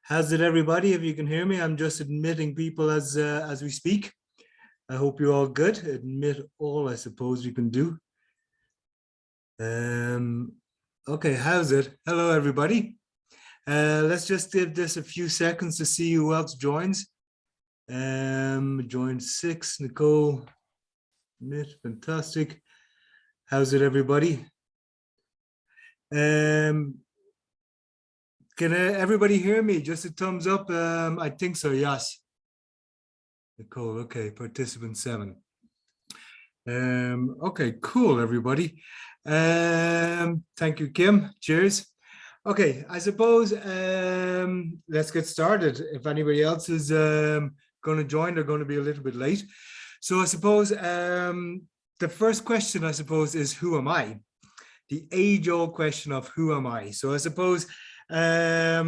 How's it, everybody? If you can hear me, I'm just admitting people as we speak. I hope you're all good. Admit all, I suppose we can do. Okay, how's it? Hello, everybody. Let's just give this a few seconds to see who else joins. Joined 6, Nicole, admit, fantastic. How's it, everybody? Can everybody hear me? Just a thumbs up. I think so, yes. Nicole, okay, participant 7. Okay, cool, everybody. Thank you, Kim. Cheers. Okay, I suppose let's get started. If anybody else is going to join, they're going to be a little bit late. So I suppose the first question, I suppose, is who am I? The age-old question of who am I? So I suppose I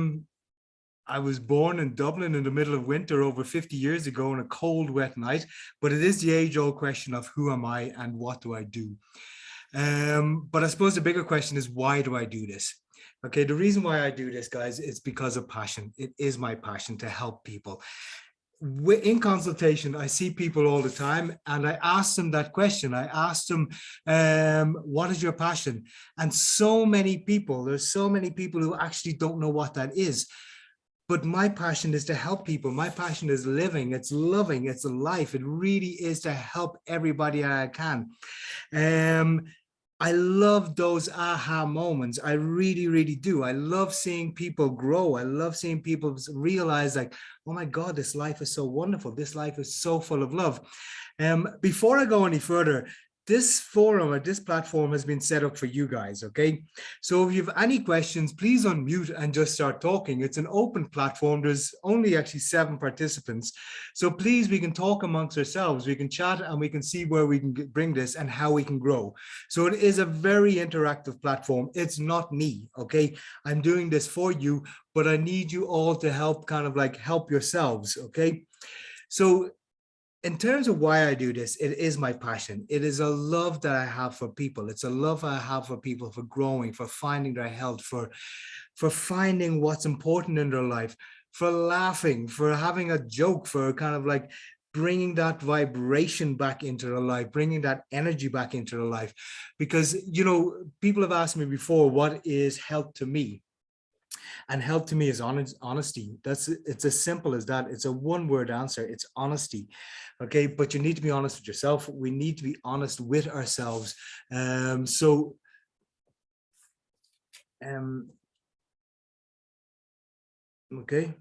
was born in Dublin in the middle of winter over 50 years ago on a cold, wet night, but it is the age-old question of who am I and what do I do? But I suppose the bigger question is, why do I do this? Okay, the reason why I do this, guys, is because of passion. It is my passion to help people. In consultation, I see people all the time and I ask them that question. I ask them, what is your passion? And there's so many people who actually don't know what that is. But my passion is to help people. My passion is living, it's loving, it's life. It really is to help everybody I can. I love those aha moments. I really, really do. I love seeing people grow. I love seeing people realize like, oh my God, this life is so wonderful. This life is so full of love. Before I go any further, this forum or this platform has been set up for you guys, okay? So if you have any questions, please unmute and just start talking. It's an open platform. There's only actually 7 participants. So please, we can talk amongst ourselves. We can chat and we can see where we can bring this and how we can grow. So it is a very interactive platform. It's not me, okay? I'm doing this for you, but I need you all to help kind of like help yourselves, okay? So in terms of why I do this, it is my passion. It is a love that I have for people. It's a love I have for people, for growing, for finding their health, for finding what's important in their life, for laughing, for having a joke, for kind of like bringing that vibration back into their life, bringing that energy back into their life. Because, you know, people have asked me before, what is health to me? And health to me is honesty. It's as simple as that. It's a one-word answer. It's honesty. Okay, but you need to be honest with yourself. We need to be honest with ourselves. Okay.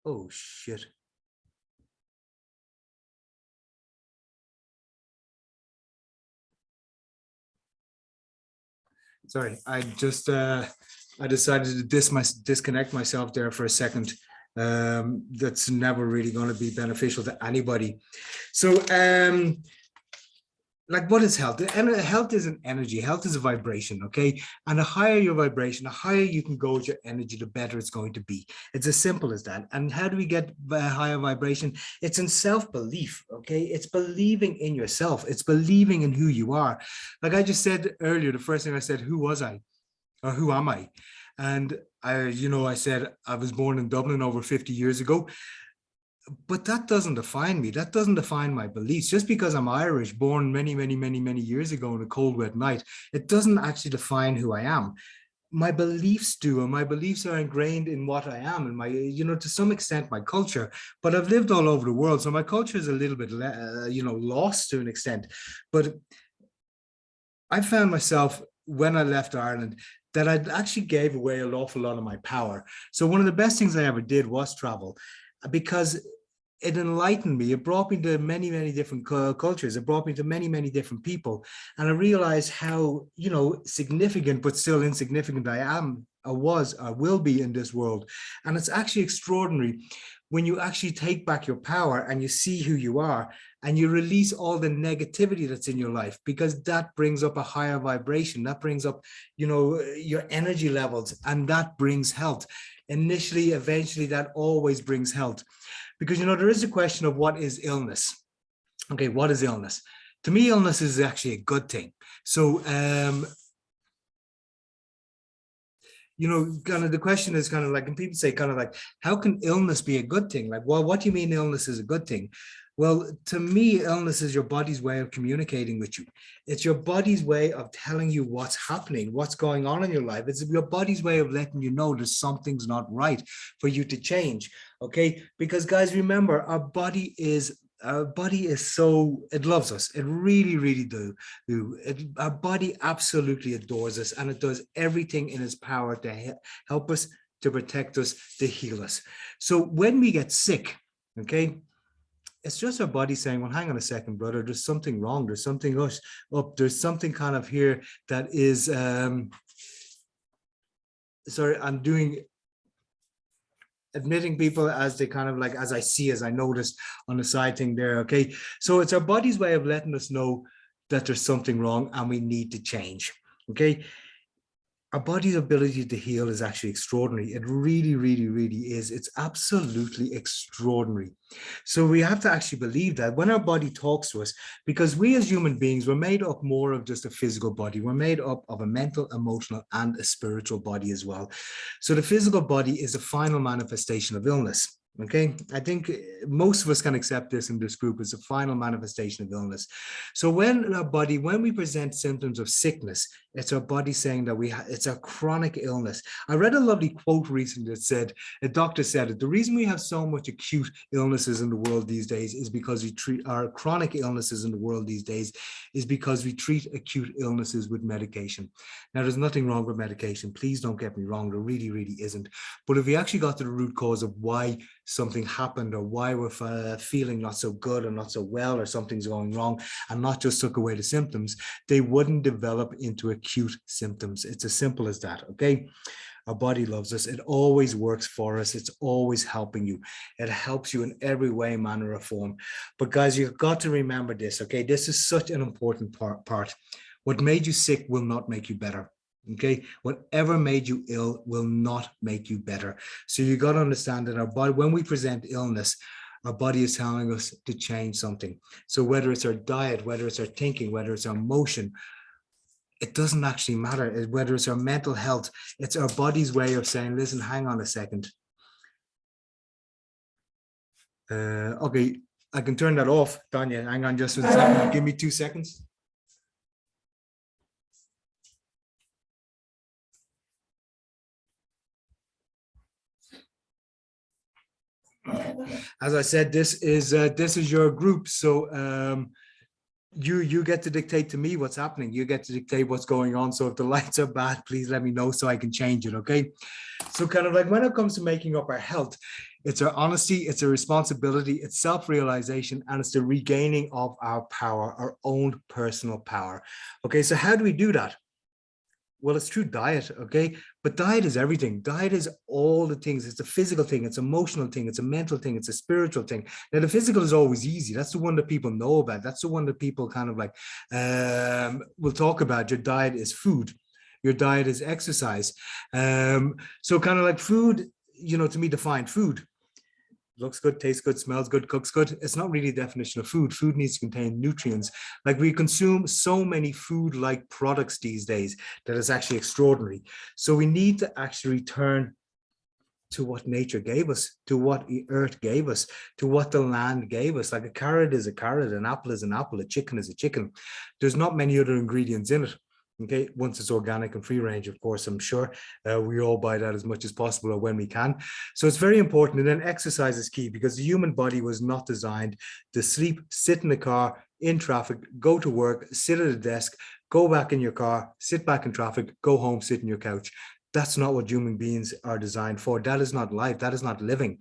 Oh shit. Sorry, I just I decided to disconnect myself there for a second. That's never really going to be beneficial to anybody. So like, what is health? And health is an energy. Health is a vibration, okay? And the higher your vibration, the higher you can go with your energy, the better it's going to be. It's as simple as that. And how do we get a higher vibration? It's in self-belief, okay? It's believing in yourself. It's believing in who you are. Like I just said earlier, the first thing I said, who was I? Or who am I? And I said I was born in Dublin over 50 years ago. But that doesn't define me. That doesn't define my beliefs. Just because I'm Irish, born many, many, many, many years ago on a cold, wet night, it doesn't actually define who I am. My beliefs do, and my beliefs are ingrained in what I am and my, to some extent, my culture. But I've lived all over the world, so my culture is a little bit, lost to an extent. But I found myself when I left Ireland that I actually gave away an awful lot of my power. So one of the best things I ever did was travel, because it enlightened me. It brought me to many, many different cultures. It brought me to many, many different people. And I realized how, significant, but still insignificant I will be in this world. And it's actually extraordinary when you actually take back your power and you see who you are and you release all the negativity that's in your life, because that brings up a higher vibration. That brings up, your energy levels, and that brings health. Initially, eventually, that always brings health. Because, there is a question of what is illness? Okay, what is illness? To me, illness is actually a good thing. So kind of the question is kind of like, and people say kind of like, how can illness be a good thing? Like, well, what do you mean illness is a good thing? Well, to me, illness is your body's way of communicating with you. It's your body's way of telling you what's happening, what's going on in your life. It's your body's way of letting you know that something's not right for you to change. Okay, because guys, remember, our body is so, it loves us. It really, really our body absolutely adores us, and it does everything in its power to help us, to protect us, to heal us. So when we get sick, okay, it's just our body saying, well, hang on a second, brother, there's something wrong. There's something up. There's something kind of here that is, sorry, I'm doing, admitting people as they kind of like, as I noticed on the side thing there. Okay. So it's our body's way of letting us know that there's something wrong and we need to change. Okay. Our body's ability to heal is actually extraordinary. It really, really, really is. It's absolutely extraordinary. So we have to actually believe that when our body talks to us, because we as human beings, we're made up more of just a physical body. We're made up of a mental, emotional, and a spiritual body as well. So the physical body is the final manifestation of illness. Okay, I think most of us can accept this in this group. It's a final manifestation of illness. So when we present symptoms of sickness, it's our body saying that it's a chronic illness. I read a lovely quote recently that said, a doctor said it, the reason we have so much acute illnesses in the world these days is because we treat our chronic illnesses in the world these days is because we treat acute illnesses with medication. Now, there's nothing wrong with medication. Please don't get me wrong. There really, really isn't. But if we actually got to the root cause of why something happened or why we're feeling not so good or not so well or something's going wrong and not just took away the symptoms, they wouldn't develop into acute symptoms. It's as simple as that. Okay. Our body loves us. It always works for us. It's always helping you. It helps you in every way, manner, or form. But guys, you've got to remember this. Okay. This is such an important part. What made you sick will not make you better. Okay, whatever made you ill will not make you better. So you got to understand that our body, when we present illness, our body is telling us to change something. So whether it's our diet, whether it's our thinking, whether it's our emotion, it doesn't actually matter. Whether it's our mental health, it's our body's way of saying, listen, hang on a second. Okay, I can turn that off, Tanya. Hang on just a second. Give me 2 seconds. As I said, this is your group, so you get to dictate to me what's happening. You get to dictate what's going on. So if the lights are bad, please let me know so I can change it. Okay. So kind of like when it comes to making up our health, it's our honesty, it's a responsibility, it's self-realization, and it's the regaining of our power, our own personal power. Okay. So how do we do that? Well, it's through diet, okay? But diet is everything. Diet is all the things. It's a physical thing, it's an emotional thing, it's a mental thing, it's a spiritual thing. Now, the physical is always easy. That's the one that people know about. That's the one that people kind of like will talk about. Your diet is food. Your diet is exercise. So kind of like food, to me, define food. Looks good, tastes good, smells good, cooks good. It's not really a definition of food. Food needs to contain nutrients. Like we consume so many food-like products these days that it's actually extraordinary. So we need to actually return to what nature gave us, to what the earth gave us, to what the land gave us. Like a carrot is a carrot, an apple is an apple, a chicken is a chicken. There's not many other ingredients in it. Okay, once it's organic and free range, of course, I'm sure we all buy that as much as possible or when we can. So it's very important. And then exercise is key because the human body was not designed to sleep, sit in the car, in traffic, go to work, sit at a desk, go back in your car, sit back in traffic, go home, sit in your couch. That's not what human beings are designed for. That is not life. That is not living.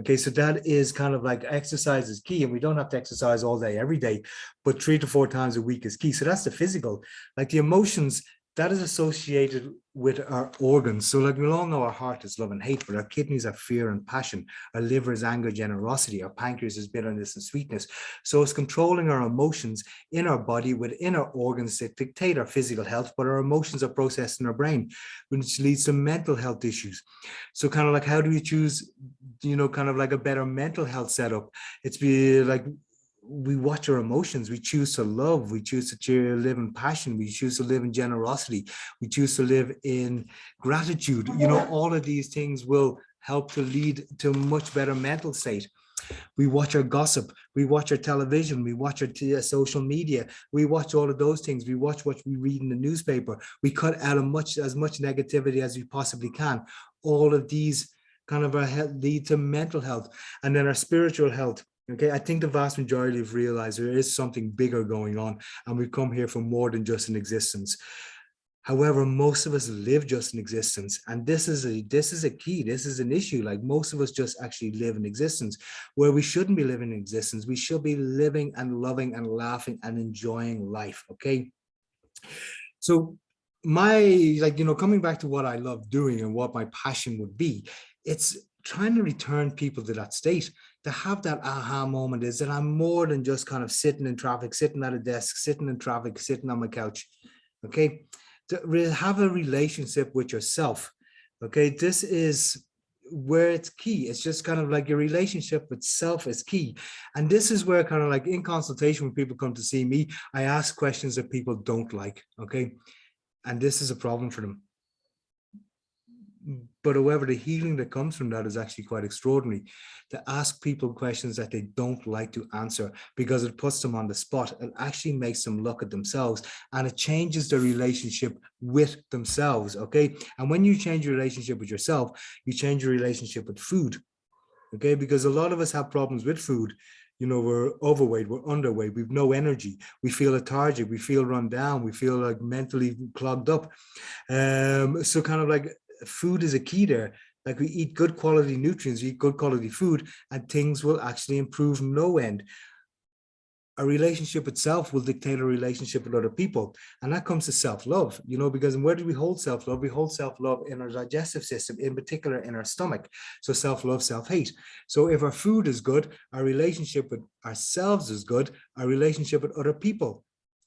Okay, so that is kind of like exercise is key. And we don't have to exercise all day, every day, but 3 to 4 times a week is key. So that's the physical. Like the emotions, that is associated with our organs. So like we all know our heart is love and hate, but our kidneys are fear and passion. Our liver is anger, generosity. Our pancreas is bitterness and sweetness. So it's controlling our emotions in our body, within our organs that dictate our physical health, but our emotions are processed in our brain, which leads to mental health issues. So kind of like, how do we choose, kind of like a better mental health setup? It's be like, we watch our emotions. We choose to love. We choose to live in passion. We choose to live in generosity. We choose to live in gratitude. You know, all of these things will help to lead to a much better mental state. We watch our gossip. We watch our television. We watch our social media. We watch all of those things. We watch what we read in the newspaper. We cut out as much negativity as we possibly can. All of these kind of lead to mental health, and then our spiritual health. Okay, I think the vast majority have realized there is something bigger going on, and we come here for more than just an existence. However, most of us live just in existence, and this is a key. This is an issue. Like, most of us just actually live in existence, where we shouldn't be living in existence. We should be living and loving and laughing and enjoying life. Okay, so coming back to what I love doing and what my passion would be, it's trying to return people to that state, to have that aha moment, is that I'm more than just kind of sitting in traffic, sitting at a desk, sitting in traffic, sitting on my couch. Okay, to have a relationship with yourself. Okay, this is where it's key. It's just kind of like your relationship with self is key. And this is where, kind of like, in consultation, when people come to see me, I ask questions that people don't like. Okay, and this is a problem for them. But however, the healing that comes from that is actually quite extraordinary. To ask people questions that they don't like to answer, because it puts them on the spot. It actually makes them look at themselves, and it changes their relationship with themselves. Okay, and when you change your relationship with yourself, you change your relationship with food. Okay, because a lot of us have problems with food. You know, we're overweight, we're underweight, we've no energy, we feel lethargic, we feel run down, we feel like mentally clogged up. So kind of like, food is a key there. Like, we eat good quality nutrients, we eat good quality food, and things will actually improve no end. A relationship itself will dictate a relationship with other people. And that comes to self-love, you know, because where do we hold self-love? We hold self-love in our digestive system, in particular in our stomach. So self-love, self-hate. So if our food is good, our relationship with ourselves is good, our relationship with other people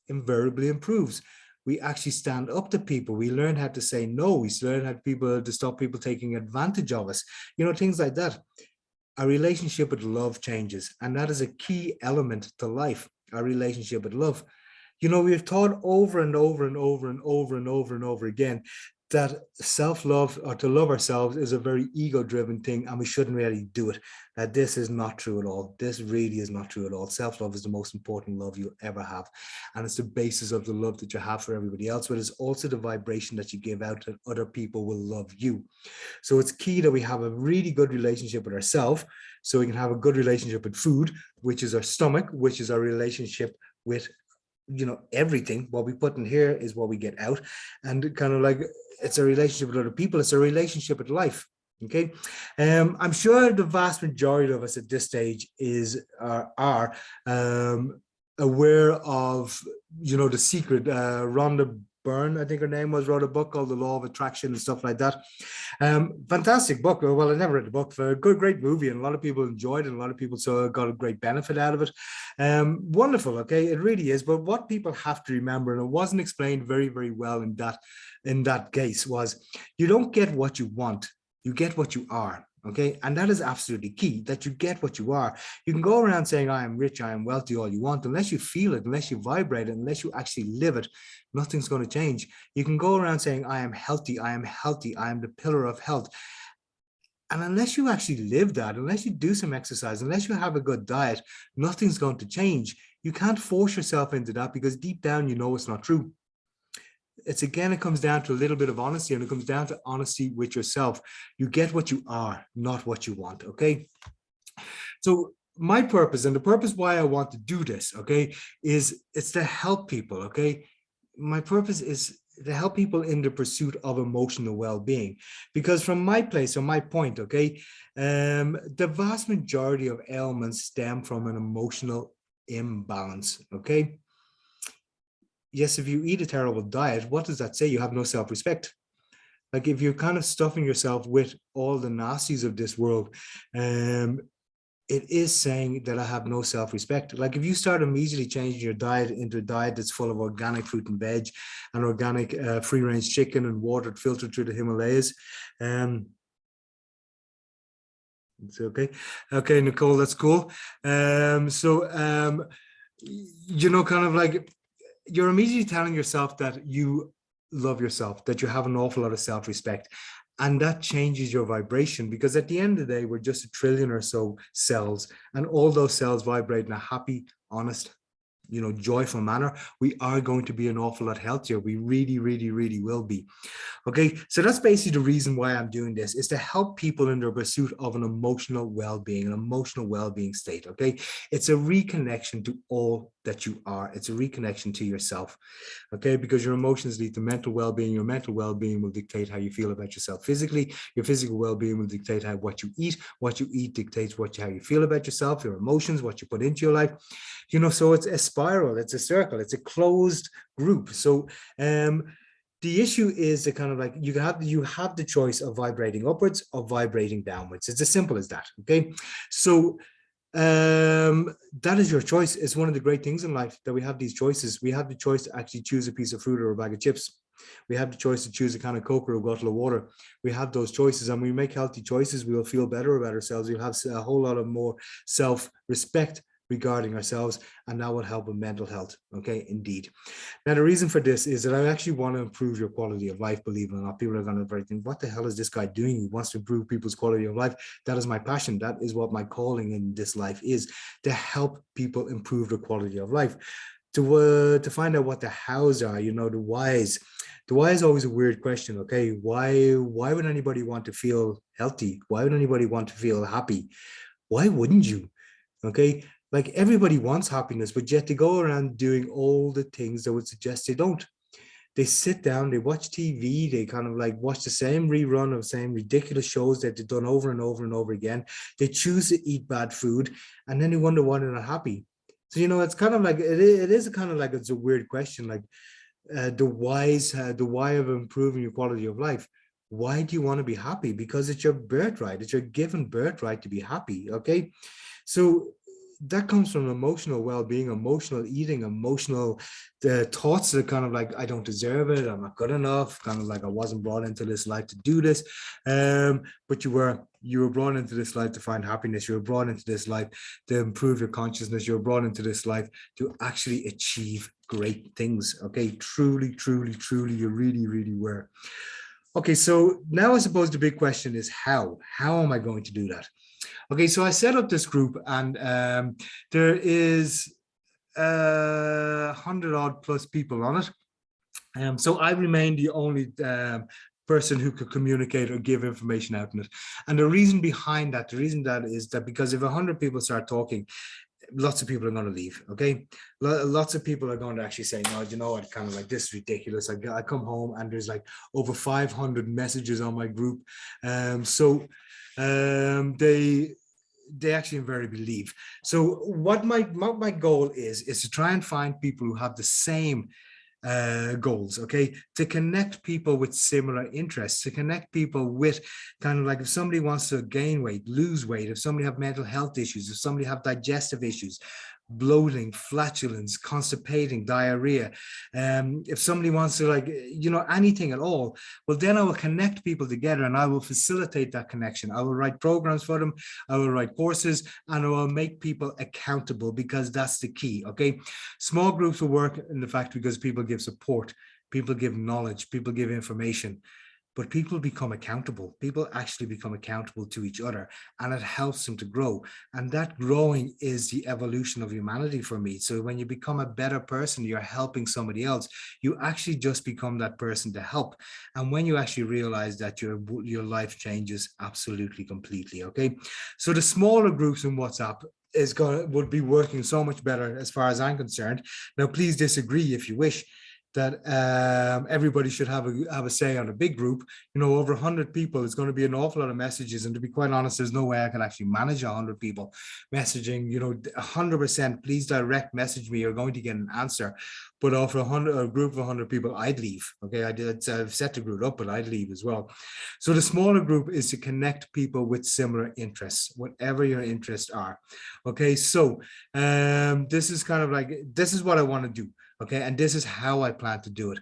invariably improves. We actually stand up to people. We learn how to say no. We learn how to stop people taking advantage of us, you know, things like that. Our relationship with love changes, and that is a key element to life. Our relationship with love. You know, we've taught over and over and over and over and over and over again that self-love, or to love ourselves, is a very ego-driven thing, and we shouldn't really do it. That this is not true at all. This really is not true at all. Self-love is the most important love you'll ever have, and it's the basis of the love that you have for everybody else, but it's also the vibration that you give out, that other people will love you. So it's key that we have a really good relationship with ourselves, so we can have a good relationship with food, which is our stomach, which is our relationship with, you know, everything. What we put in here is what we get out. And kind of like, it's a relationship with other people, it's a relationship with life. Okay, I'm sure the vast majority of us at this stage are aware of, you know, The Secret. Rhonda Byrne, I think her name was, wrote a book called The Law of Attraction and stuff like that. Fantastic book. Well, I never read the book. A great movie, and a lot of people enjoyed it. A lot of people got a great benefit out of it. Wonderful. Okay, it really is. But what people have to remember, and it wasn't explained very, very well in that case, was you don't get what you want, you get what you are. Okay, and that is absolutely key, that you get what you are. You can go around saying, I am rich, I am wealthy, all you want. Unless you feel it, unless you vibrate it, unless you actually live it, nothing's going to change. You can go around saying, I am healthy, I am healthy, I am the pillar of health. And unless you actually live that, unless you do some exercise, unless you have a good diet, nothing's going to change. You can't force yourself into that, because deep down, you know it's not true. It comes down to a little bit of honesty, and it comes down to honesty with yourself. You get what you are, not what you want. Okay. So my purpose, and the purpose why I want to do this, okay, is it's to help people. Okay. My purpose is to help people in the pursuit of emotional well-being, because from my place, or my point, okay, the vast majority of ailments stem from an emotional imbalance. Okay. Yes, if you eat a terrible diet, what does that say? You have no self-respect. Like, if you're kind of stuffing yourself with all the nasties of this world, it is saying that I have no self-respect. Like, if you start immediately changing your diet into a diet that's full of organic fruit and veg, and organic free-range chicken, and water filtered through the Himalayas, It's okay. Okay, Nicole, that's cool. So kind of like you're immediately telling yourself that you love yourself, that you have an awful lot of self-respect. And that changes your vibration, because at the end of the day, we're just 1 trillion or so cells, and all those cells vibrate in a happy, honest, joyful manner. We are going to be an awful lot healthier. We really, really, really will be. Okay, so that's basically the reason why I'm doing this, is to help people in their pursuit of an emotional well-being, an emotional well-being state. Okay, it's a reconnection to all that you are. It's a reconnection to yourself. Okay, because your emotions lead to mental well-being. Your mental well-being will dictate how you feel about yourself physically. Your physical well-being will dictate what you eat. What you eat dictates how you feel about yourself, your emotions, what you put into your life. So it's a spiral, it's a circle, it's a closed group. So the issue is that kind of like you have the choice of vibrating upwards or vibrating downwards. It's as simple as that. Okay, so that is your choice. It's one of the great things in life, that we have these choices. We have the choice to actually choose a piece of fruit or a bag of chips. We have the choice to choose a can of Coke or a bottle of water. We have those choices, and we make healthy choices. We will feel better about ourselves. We'll have a whole lot of more self-respect regarding ourselves, and that will help with mental health. Okay, indeed. Now, the reason for this is that I actually want to improve your quality of life. Believe it or not, people are going to think, what the hell is this guy doing? He wants to improve people's quality of life. That is my passion. That is what my calling in this life is, to help people improve their quality of life. To find out what the hows are, the whys. The why is always a weird question. Okay, why would anybody want to feel healthy? Why would anybody want to feel happy? Why wouldn't you? Okay, like everybody wants happiness, but yet they go around doing all the things that would suggest they don't. They sit down, they watch TV, they kind of like watch the same rerun of the same ridiculous shows that they've done over and over and over again. They choose to eat bad food, and then they wonder why they're not happy. So, it's kind of like, it is kind of like, it's a weird question, like the why of improving your quality of life. Why do you want to be happy? Because it's your birthright. It's your given birthright to be happy. Okay, so that comes from emotional well-being, emotional eating, emotional thoughts that kind of like, I don't deserve it, I'm not good enough, kind of like I wasn't brought into this life to do this. But you were brought into this life to find happiness. You were brought into this life to improve your consciousness. You were brought into this life to actually achieve great things. Okay, truly, truly, truly, you really, really were. Okay, so now I suppose the big question is how am I going to do that? Okay, so I set up this group, and there is 100 odd plus people on it. So I remain the only person who could communicate or give information out in it. And the reason behind that, the reason that is that because if 100 people start talking, lots of people are going to leave. Okay, lots of people are going to actually say, no, you know what, kind of like, this is ridiculous. I come home and there's like over 500 messages on my group. So they actually invariably leave. So what my goal is to try and find people who have the same goals, okay, to connect people with similar interests, to connect people with kind of like, if somebody wants to gain weight, lose weight, if somebody have mental health issues, if somebody have digestive issues, bloating, flatulence, constipating, diarrhea, if somebody wants to, like, anything at all, well, then I will connect people together and I will facilitate that connection. I will write programs for them, I will write courses, and I will make people accountable, because that's the key. Okay, small groups will work in the fact because people give support, people give knowledge, people give information, but people become accountable. People actually become accountable to each other, and it helps them to grow. And that growing is the evolution of humanity for me. So when you become a better person, you're helping somebody else. You actually just become that person to help. And when you actually realize that, your life changes absolutely completely. Okay, so the smaller groups in WhatsApp would be working so much better as far as I'm concerned. Now, please disagree if you wish, that everybody should have a say on a big group. Over 100 people, it's going to be an awful lot of messages, and to be quite honest, there's no way I can actually manage 100 people messaging. 100%, please direct message me, you're going to get an answer. But after a group of 100 people, I'd leave. Okay, I've set the group up, but I'd leave as well. So the smaller group is to connect people with similar interests, whatever your interests are. Okay, so this is kind of like, this is what I want to do. Okay, and this is how I plan to do it.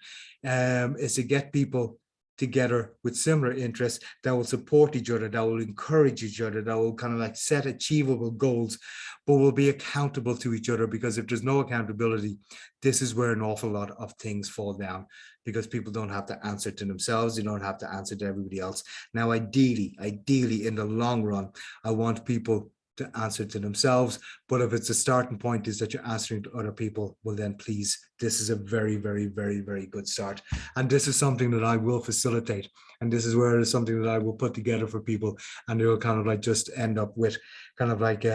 Is to get people together with similar interests that will support each other, that will encourage each other, that will kind of like set achievable goals, but will be accountable to each other. Because if there's no accountability, this is where an awful lot of things fall down, because people don't have to answer to themselves. They don't have to answer to everybody else. Now, ideally, in the long run, I want people to answer to themselves. But if it's a starting point is that you're answering to other people, well then please, this is a very, very, very, very good start. And this is something that I will facilitate. And this is where it's something that I will put together for people. And it will kind of like just end up with kind of like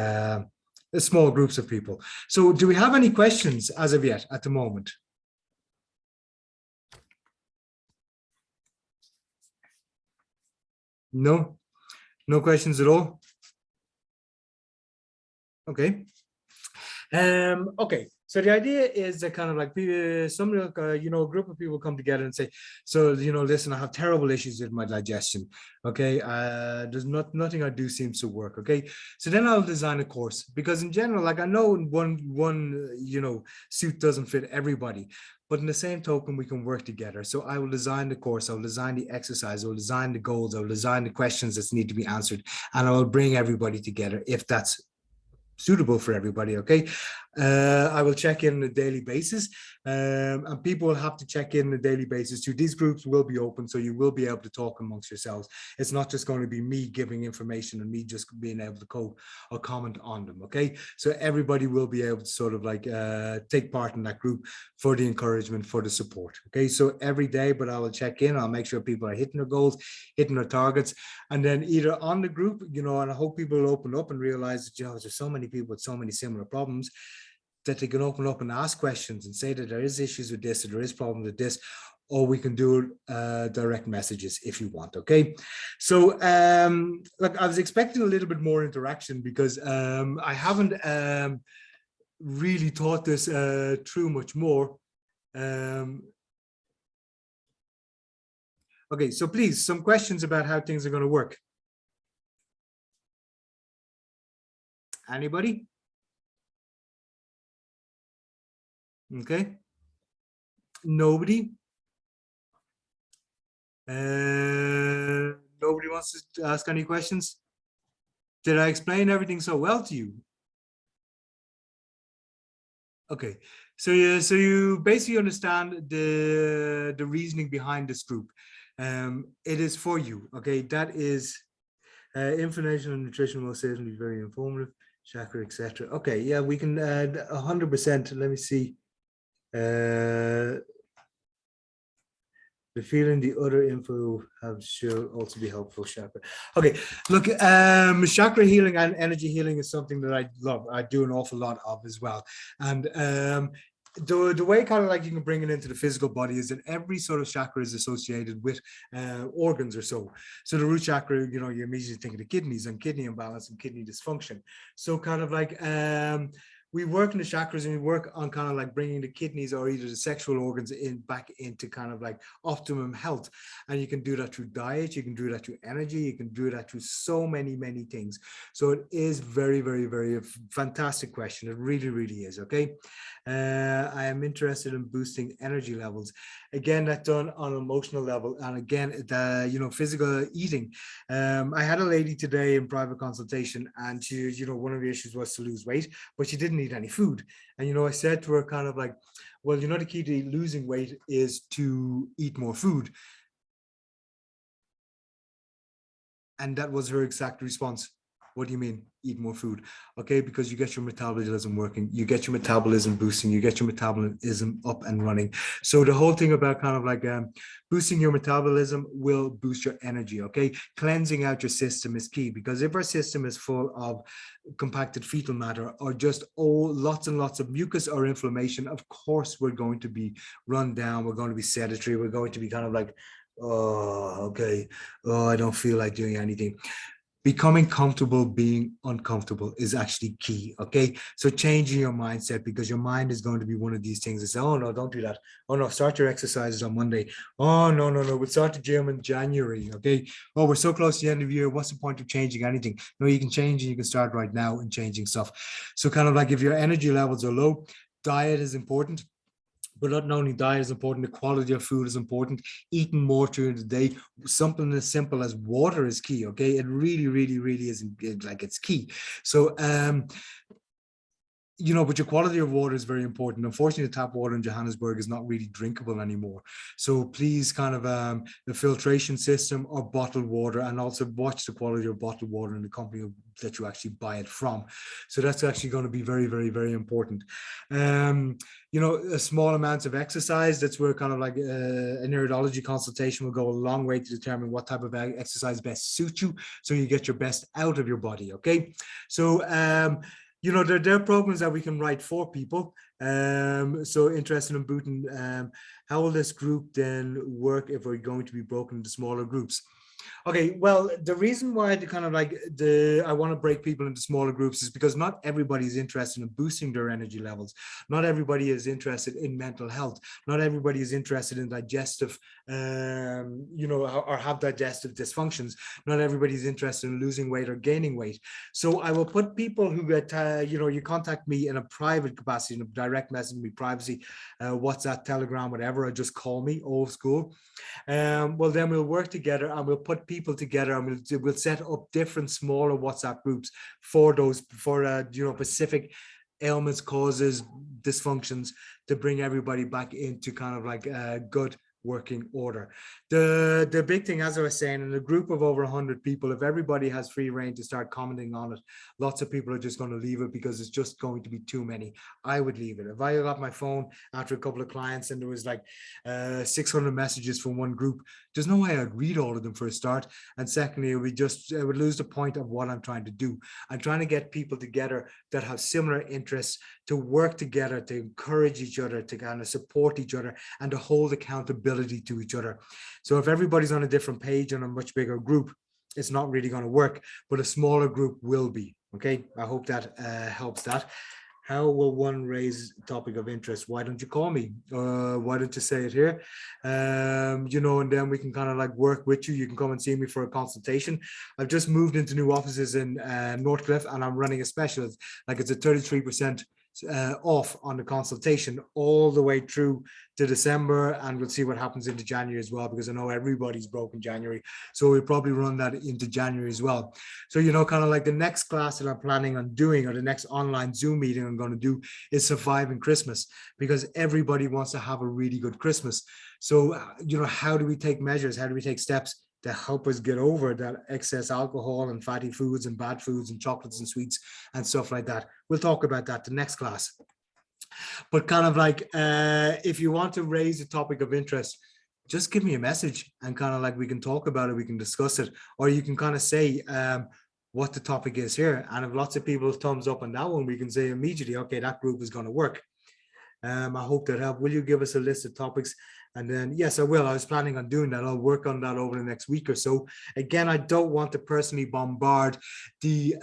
small groups of people. So do we have any questions as of yet at the moment? No? No questions at all? Okay. Okay. So the idea is that kind of like somebody, a group of people come together and say, so, listen, I have terrible issues with my digestion. Okay. There's nothing I do seems to work. Okay. So then I'll design a course, because in general, like I know one suit doesn't fit everybody, but in the same token, we can work together. So I will design the course, I will design the exercise, I will design the goals, I will design the questions that need to be answered, and I will bring everybody together if that's suitable for everybody. Okay. I will check in on a daily basis, and people will have to check in on a daily basis too. These groups will be open, so you will be able to talk amongst yourselves. It's not just going to be me giving information and me just being able to code or comment on them. Okay, so everybody will be able to sort of like take part in that group for the encouragement, for the support. Okay, so every day, but I will check in, I'll make sure people are hitting their goals, hitting their targets, and then either on the group, and I hope people will open up and realize that there's so many people with so many similar problems, that they can open up and ask questions and say that there is issues with this, or there is problems with this, or we can do direct messages if you want. Okay, so look, I was expecting a little bit more interaction, because I haven't really thought this through much more. Okay, so please, some questions about how things are going to work. Anybody? Okay. Nobody? Nobody wants to ask any questions? Did I explain everything so well to you? Okay, so you basically understand the reasoning behind this group. It is for you. Okay, that is information on nutrition will certainly be very informative. Chakra, etc. Okay, yeah, we can 100%. Let me see. The feeling the other info have should also be helpful. Chakra. Okay, look, chakra healing and energy healing is something that I love. I do an awful lot of as well. And the way kind of like you can bring it into the physical body is that every sort of chakra is associated with organs or so. So the root chakra, you immediately think of the kidneys and kidney imbalance and kidney dysfunction. So kind of like we work in the chakras, and we work on kind of like bringing the kidneys or either the sexual organs back into kind of like optimum health. And you can do that through diet, you can do that through energy, you can do that through so many things. So it is very, very, very fantastic question. It really, really is. Okay. I am interested in boosting energy levels. Again, that's done on an emotional level. And again, the physical eating. I had a lady today in private consultation, and she, one of the issues was to lose weight, but she didn't eat any food. And I said to her kind of like, well, the key to losing weight is to eat more food. And that was her exact response. What do you mean, eat more food? Okay, because you get your metabolism working, you get your metabolism boosting, you get your metabolism up and running. So the whole thing about kind of like boosting your metabolism will boost your energy. Okay, cleansing out your system is key, because if our system is full of compacted fetal matter or just lots and lots of mucus or inflammation, of course we're going to be run down, we're going to be sedentary, we're going to be kind of like, oh, okay, oh, I don't feel like doing anything. Becoming comfortable being uncomfortable is actually key. Okay, so changing your mindset, because your mind is going to be one of these things that say, oh no, don't do that. Oh no, start your exercises on Monday. Oh no, we'll start the gym in January. Okay, oh, we're so close to the end of the year, what's the point of changing anything? No, you can change, and you can start right now in changing stuff. So kind of like if your energy levels are low, diet is important. But not only diet is important, the quality of food is important. Eating more during the day, something as simple as water is key. Okay, it really, really, really is like it's key. So you know, but your quality of water is very important. Unfortunately, the tap water in Johannesburg is not really drinkable anymore. So please kind of the filtration system or bottled water, and also watch the quality of bottled water in the company that you actually buy it from. So that's actually going to be very, very, very important. You know, a small amounts of exercise, that's where kind of like an iridology consultation will go a long way to determine what type of exercise best suits you, so you get your best out of your body. Okay. So you know, there are programs that we can write for people. So interested in booting, how will this group then work if we're going to be broken into smaller groups? Okay, well, the reason why the kind of like I want to break people into smaller groups is because not everybody is interested in boosting their energy levels. Not everybody is interested in mental health. Not everybody is interested in digestive, you know, or have digestive dysfunctions. Not everybody is interested in losing weight or gaining weight. So I will put people who get, you know, you contact me in a private capacity, in a direct message me, privacy, WhatsApp, Telegram, whatever, or just call me, old school. Well, then we'll work together and we'll put people together, and we'll set up different smaller WhatsApp groups for those, for you know, specific ailments, causes, dysfunctions, to bring everybody back into kind of like a good working order. The big thing, as I was saying, in a group of over 100 people, if everybody has free reign to start commenting on it, lots of people are just going to leave it because it's just going to be too many. I would leave it. If I got my phone after a couple of clients and there was like 600 messages from one group, there's no way I'd read all of them for a start. And secondly, it would lose the point of what I'm trying to do. I'm trying to get people together that have similar interests, to work together, to encourage each other, to kind of support each other, and to hold accountability to each other. So if everybody's on a different page on a much bigger group, it's not really going to work, but a smaller group will be. Okay, I hope that helps that. How will one raise topic of interest? Why don't you call me? Why don't you say it here? You know, and then we can kind of like work with you. You can come and see me for a consultation. I've just moved into new offices in Northcliffe, and I'm running a special. Like it's a 33% off on the consultation all the way through to December, and we'll see what happens into January as well, because I know everybody's broken January, so we'll probably run that into January as well. So, you know, kind of like the next class that I'm planning on doing, or the next online Zoom meeting I'm going to do, is surviving Christmas, because everybody wants to have a really good Christmas. So, you know, how do we take measures? How do we take steps to help us get over that excess alcohol and fatty foods and bad foods and chocolates and sweets and stuff like that? We'll talk about that the next class. But kind of like, if you want to raise a topic of interest, just give me a message, and kind of like we can talk about it, we can discuss it, or you can kind of say what the topic is here. And if lots of people thumbs up on that one, we can say immediately, okay, that group is going to work. I hope that helped. Will you give us a list of topics? And then, yes, I will. I was planning on doing that. I'll work on that over the next week or so. Again, I don't want to personally bombard the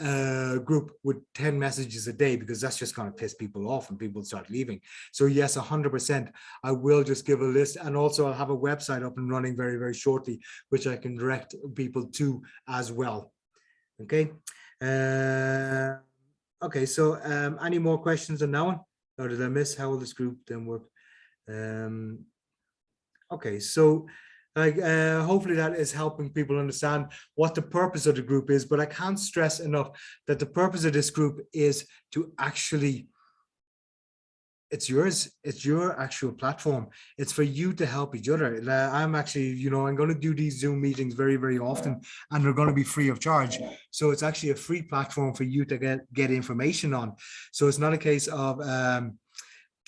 group with 10 messages a day, because that's just going to piss people off and people start leaving. So yes, 100%. I will just give a list. And also I'll have a website up and running very, very shortly, which I can direct people to as well. Okay. Okay. So any more questions on that one? Or did I miss how will this group then work? Okay, so like hopefully that is helping people understand what the purpose of the group is. But I can't stress enough that the purpose of this group is to actually, it's yours, it's your actual platform. It's for you to help each other. I'm actually, you know, I'm going to do these Zoom meetings very, very often, and they're going to be free of charge. So it's actually a free platform for you to get information on. So it's not a case of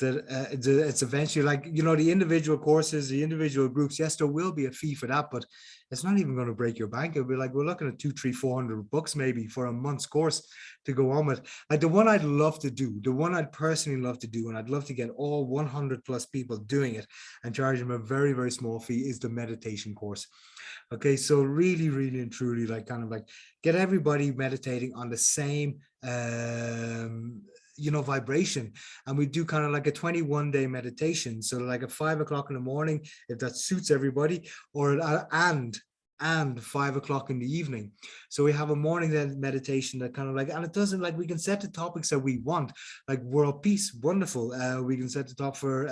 it's eventually like, you know, the individual courses, the individual groups. Yes, there will be a fee for that, but it's not even going to break your bank. It'll be like, we're looking at 200, 300, 400 bucks maybe for a month's course to go on with. Like the one I'd love to do, the one I'd personally love to do, and I'd love to get all 100 plus people doing it and charge them a very, very small fee, is the meditation course. Okay, so really, really and truly, like kind of like get everybody meditating on the same you know, vibration. And we do kind of like a 21-day meditation. So like at 5 o'clock in the morning, if that suits everybody, or and and 5 o'clock in the evening. So we have a morning meditation that kind of like, and it doesn't like, we can set the topics that we want, like world peace, wonderful. We can set the top for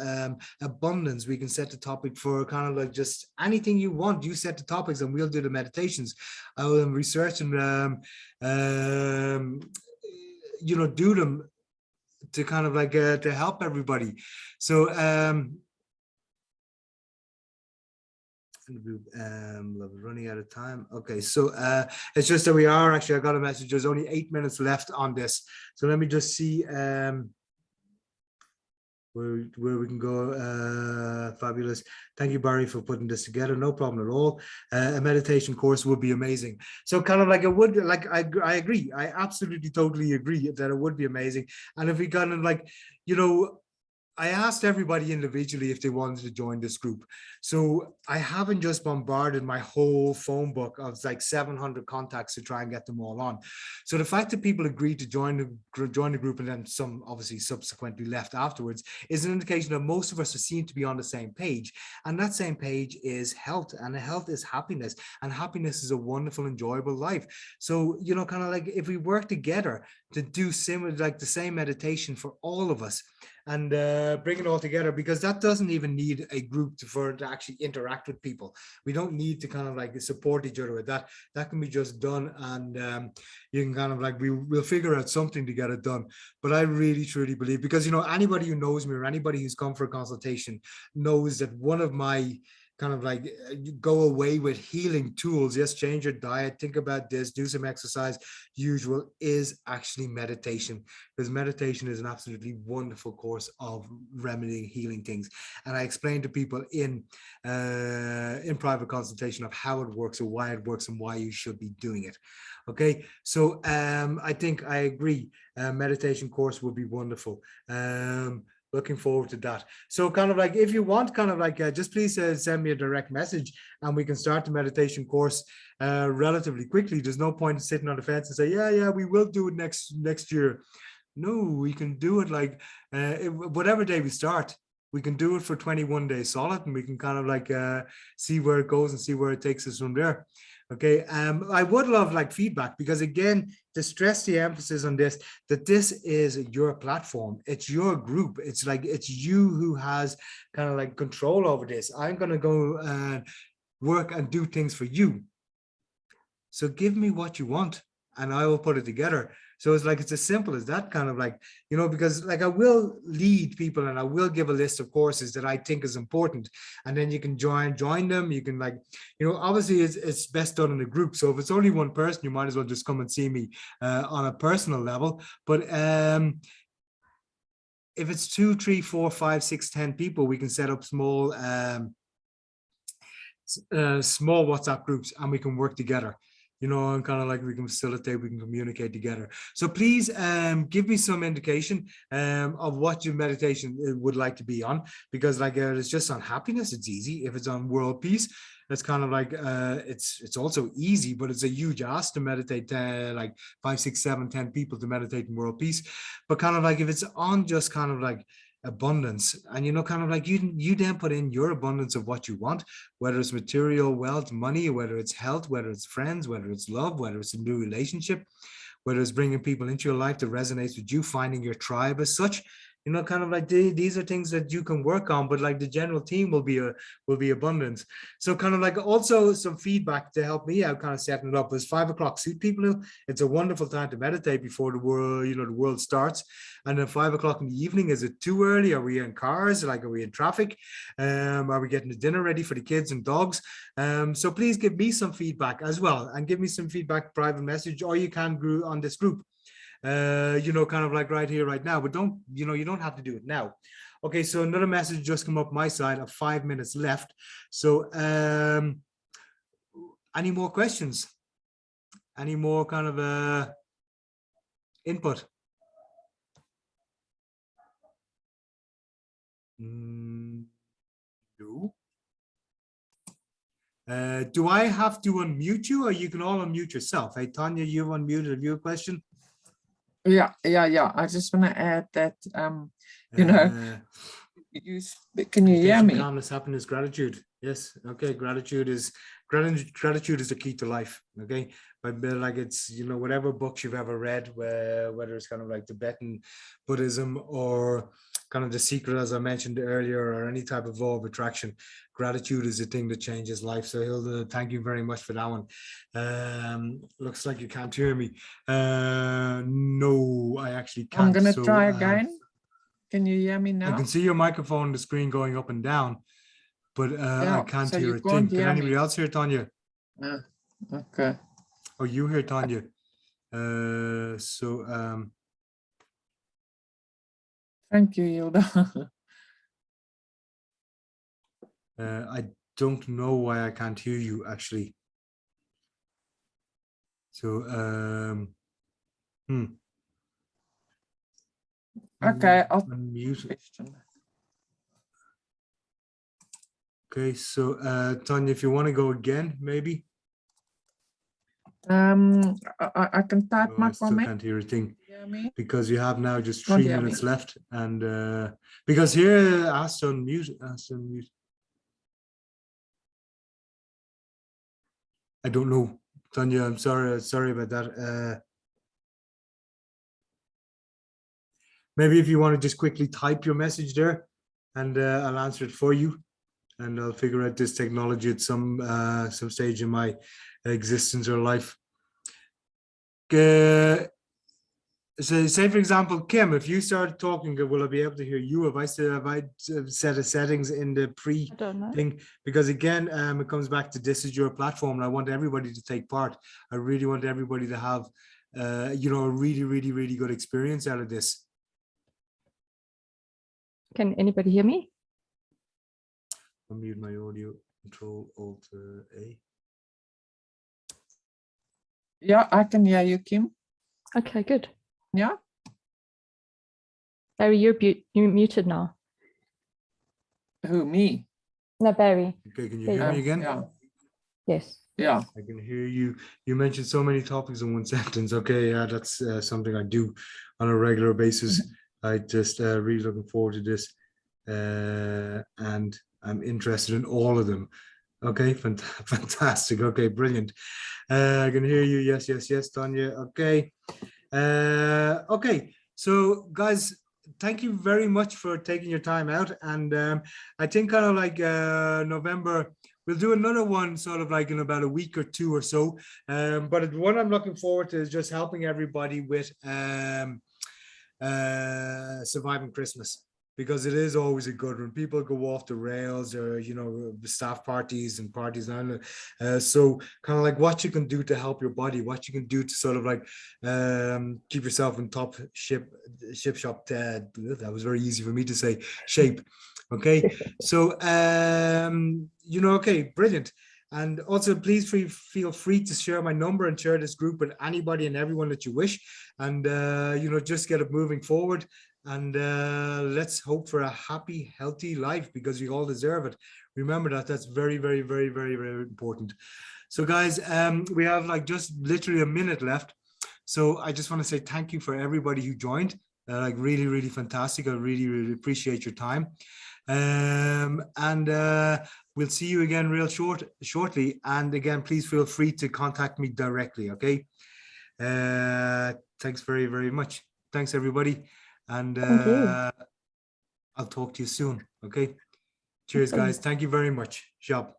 abundance. We can set the topic for kind of like just anything you want. You set the topics and we'll do the meditations. I will research and you know, do them to kind of like to help everybody. So running out of time. Okay, so it's just that we are actually, I got a message, there's only 8 minutes left on this, so let me just see where we can go. Fabulous. Thank you, Barry, for putting this together. No problem at all. A meditation course would be amazing. So kind of like it would, like I agree, I absolutely totally agree that it would be amazing. And if we kind of like, you know, I asked everybody individually if they wanted to join this group. So I haven't just bombarded my whole phone book of like 700 contacts to try and get them all on. So the fact that people agreed to join the group and then some obviously subsequently left afterwards is an indication that most of us seem to be on the same page. And that same page is health, and health is happiness, and happiness is a wonderful, enjoyable life. So, you know, kind of like if we work together to do similar, like the same meditation for all of us, and bring it all together, because that doesn't even need a group to actually interact with people. We don't need to kind of like support each other with that. That can be just done, and you can kind of like, we'll figure out something to get it done. But I really truly believe, because, you know, anybody who knows me or anybody who's come for a consultation knows that one of my kind of like go away with healing tools, yes, change your diet, think about this, do some exercise, usual, is actually meditation, because meditation is an absolutely wonderful course of remedying, healing things. And I explain to people in private consultation of how it works and why it works and why you should be doing it. Okay, so I think I agree, meditation course would be wonderful. Looking forward to that. So kind of like, if you want, kind of like, just please send me a direct message and we can start the meditation course relatively quickly. There's no point in sitting on the fence and say, yeah, we will do it next year. No, we can do it like whatever day we start. We can do it for 21 days solid, and we can kind of like see where it goes and see where it takes us from there. Okay, I would love like feedback, because again, to stress the emphasis on this, that this is your platform, it's your group, it's like, it's you who has kind of like control over this. I'm going to go and work and do things for you. So give me what you want and I will put it together. So it's like, it's as simple as that, kind of like, you know, because like I will lead people and I will give a list of courses that I think is important, and then you can join them. You can like, you know, obviously it's best done in a group. So if it's only one person, you might as well just come and see me on a personal level. But if it's 2, 3, 4, 5, 6, 10 people, we can set up small WhatsApp groups and we can work together, you know, and kind of like we can facilitate, we can communicate together. So please give me some indication of what your meditation would like to be on, because like it's just on happiness, it's easy. If it's on world peace, it's kind of like it's also easy, but it's a huge ask to meditate like 5, 6, 7, 10 people to meditate in world peace. But kind of like if it's on just kind of like abundance, and you know, kind of like you then put in your abundance of what you want, whether it's material wealth, money, whether it's health, whether it's friends, whether it's love, whether it's a new relationship, whether it's bringing people into your life that resonates with you, finding your tribe as such, you know, kind of like these are things that you can work on, but like the general theme will be abundance. So kind of like also some feedback to help me out, kind of setting it up. Is 5 o'clock suit people? It's a wonderful time to meditate before the world, you know, the world starts. And then 5 o'clock in the evening, is it too early? Are we in cars? Like, are we in traffic? Are we getting the dinner ready for the kids and dogs? So please give me some feedback as well, and give me some feedback, private message, or you can go on this group. You know, kind of like right here, right now, but don't, you know, you don't have to do it now. Okay, so another message just come up my side of 5 minutes left. So any more questions? Any more kind of input? No. Do I have to unmute you, or you can all unmute yourself? Hey, Tanya, you've unmuted. Have you a question? Yeah. I just want to add that, you know, can you hear me? Calmness, happiness, gratitude. Yes. Okay. Gratitude is the key to life. Okay. But like it's, you know, whatever books you've ever read, whether it's kind of like Tibetan Buddhism or kind of The Secret, as I mentioned earlier, or any type of law of attraction, gratitude is the thing that changes life. So Hilda, thank you very much for that one. Looks like you can't hear me. No, I actually can't. I'm gonna So, try again. Can you hear me I now? can see your microphone on the screen going up and down, but I Yeah, can't so hear you a can't thing. Can hear anybody me. else hear Tanya? Okay. Oh, you hear Tanya. Thank you, Hilda. I don't know why I can't hear you actually. So Okay, I'll unmute. Okay, so Tanya, if you want to go again, maybe. I can type No, my I still comment. can't hear a thing Hear me? because you have now just Can't 3 hear minutes me. left, and because here asked to unmute. I don't know, Tanya. I'm sorry about that. Maybe if you want to just quickly type your message there, and I'll answer it for you, and I'll figure out this technology at some stage in my existence or life. So say for example, Kim, if you start talking, will I be able to hear you? Have I set a settings in the I don't know. thing? Because again, it comes back to this is your platform, and I want everybody to take part. I really want everybody to have, you know, a really, really, really good experience out of this. Can anybody hear me? Unmute my audio. Control Alt A. Yeah, I can hear you, Kim. Okay, good. Yeah. Barry, you're muted now. Who, me? No, Barry. Okay, can you There you hear me go. again? Yeah. Yes. Yeah. I can hear you. You mentioned so many topics in one sentence. Okay, yeah, that's something I do on a regular basis. I just really looking forward to this, and I'm interested in all of them. Okay, fantastic. Okay, brilliant. I can hear you. Yes, yes, yes, Tanya. Okay. Okay, so guys, thank you very much for taking your time out. And I think kind of like November, we'll do another one sort of like in about a week or two or so. But what I'm looking forward to is just helping everybody with surviving Christmas, because it is always a good when people go off the rails, or you know, the staff parties and parties. So kind of like what you can do to help your body, what you can do to sort of like keep yourself in top shop. That was very easy for me to say. Shape. Okay, so you know, okay, brilliant. And also, please feel free to share my number and share this group with anybody and everyone that you wish. And, you know, just get it moving forward. And let's hope for a happy, healthy life, because we all deserve it. Remember that. That's very, very, very, very, very important. So, guys, we have like just literally a minute left. So I just want to say thank you for everybody who joined. Like really, really fantastic. I really, really appreciate your time. And we'll see you again shortly. And again, please feel free to contact me directly. Okay. Thanks very, very much. Thanks, everybody. And I'll talk to you soon. Okay. Cheers, guys. Thank you very much. Shab.